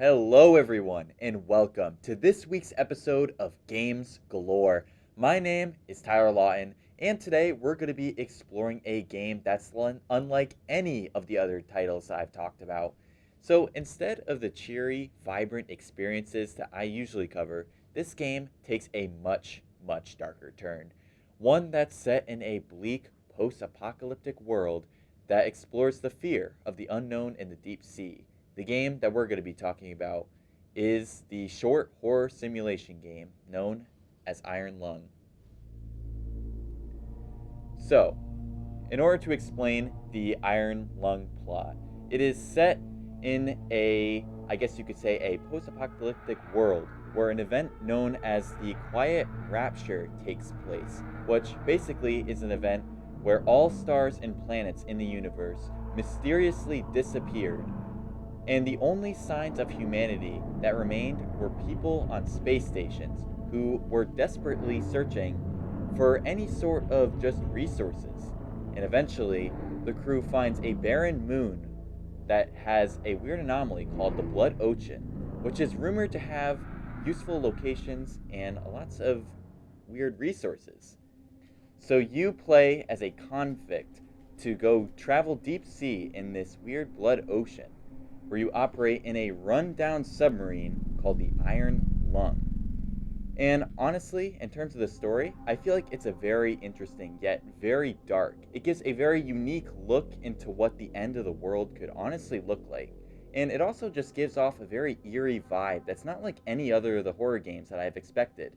Hello, everyone, and welcome to this week's episode of Games Galore. My name is Tyler Lawton, and today we're going to be exploring a game that's unlike any of the other titles I've talked about. So instead of the cheery, vibrant experiences that I usually cover, this game takes a much darker turn. One that's set in a bleak, post apocalyptic world that explores the fear of the unknown in the deep sea. The game that we're going to be talking about is the short horror simulation game known as Iron Lung. So, in order to explain the Iron Lung plot, it is set in I guess you could say, a post-apocalyptic world where an event known as the Quiet Rapture takes place, which basically is an event where all stars and planets in the universe mysteriously disappeared, and the only signs of humanity that remained were people on space stations who were desperately searching for any sort of just resources. And eventually, the crew finds a barren moon that has a weird anomaly called the Blood Ocean, which is rumored to have useful locations and lots of weird resources. So you play as a convict to go travel deep sea in this weird blood ocean, where you operate in a rundown submarine called the Iron Lung. And honestly, in terms of the story, I feel like it's a very interesting yet very dark. It gives a very unique look into what the end of the world could honestly look like. And it also just gives off a very eerie vibe that's not like any other of the horror games that I've expected.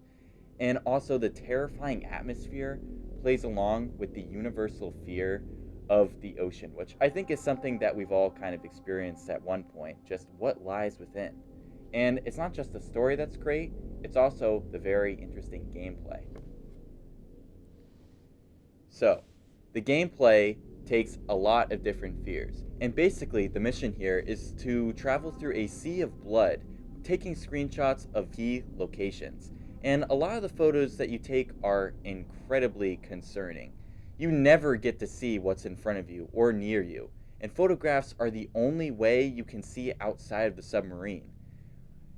And also, the terrifying atmosphere plays along with the universal fear of the ocean, which I think is something that we've all kind of experienced at one point, just what lies within. And it's not just the story that's great, it's also the very interesting gameplay. So, the gameplay takes a lot of different fears, and basically the mission here is to travel through a sea of blood, taking screenshots of key locations. And a lot of the photos that you take are incredibly concerning. You never get to see what's in front of you or near you, and photographs are the only way you can see outside of the submarine.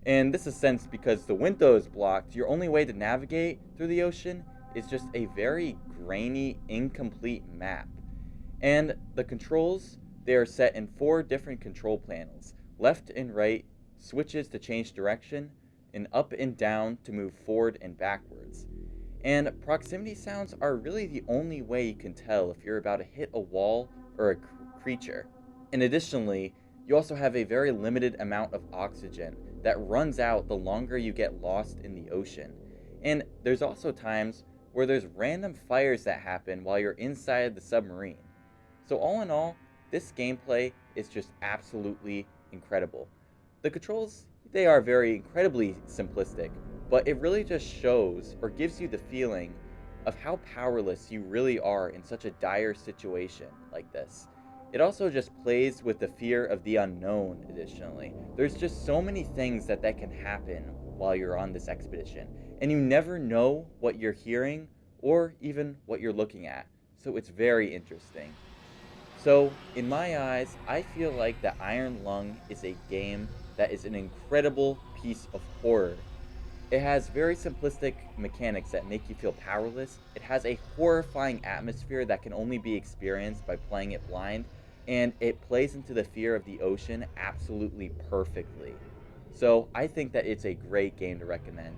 And this is sensed because the window is blocked. Your only way to navigate through the ocean is just a very grainy, incomplete map. And the controls, they are set in 4 different control panels: left and right, switches to change direction, and up and down to move forward and backwards. And proximity sounds are really the only way you can tell if you're about to hit a wall or a creature. And additionally, you also have a very limited amount of oxygen that runs out the longer you get lost in the ocean. And there's also times where there's random fires that happen while you're inside the submarine. So all in all, this gameplay is just absolutely incredible. The controls, they are very incredibly simplistic, but it really just shows or gives you the feeling of how powerless you really are in such a dire situation like this. It also just plays with the fear of the unknown. Additionally, there's just so many things that can happen while you're on this expedition, and you never know what you're hearing or even what you're looking at, so it's very interesting. So, in my eyes, I feel like the Iron Lung is a game that is an incredible piece of horror. It has very simplistic mechanics that make you feel powerless. It has a horrifying atmosphere that can only be experienced by playing it blind, and it plays into the fear of the ocean absolutely perfectly. So, I think that it's a great game to recommend.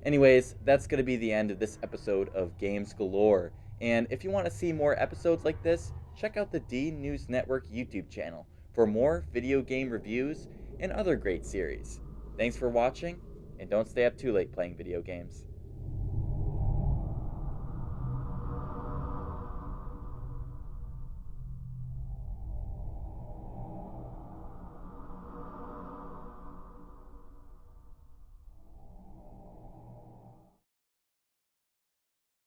Anyways, that's going to be the end of this episode of Games Galore. And if you want to see more episodes like this, check out the D News Network YouTube channel for more video game reviews and other great series. Thanks for watching, and don't stay up too late playing video games.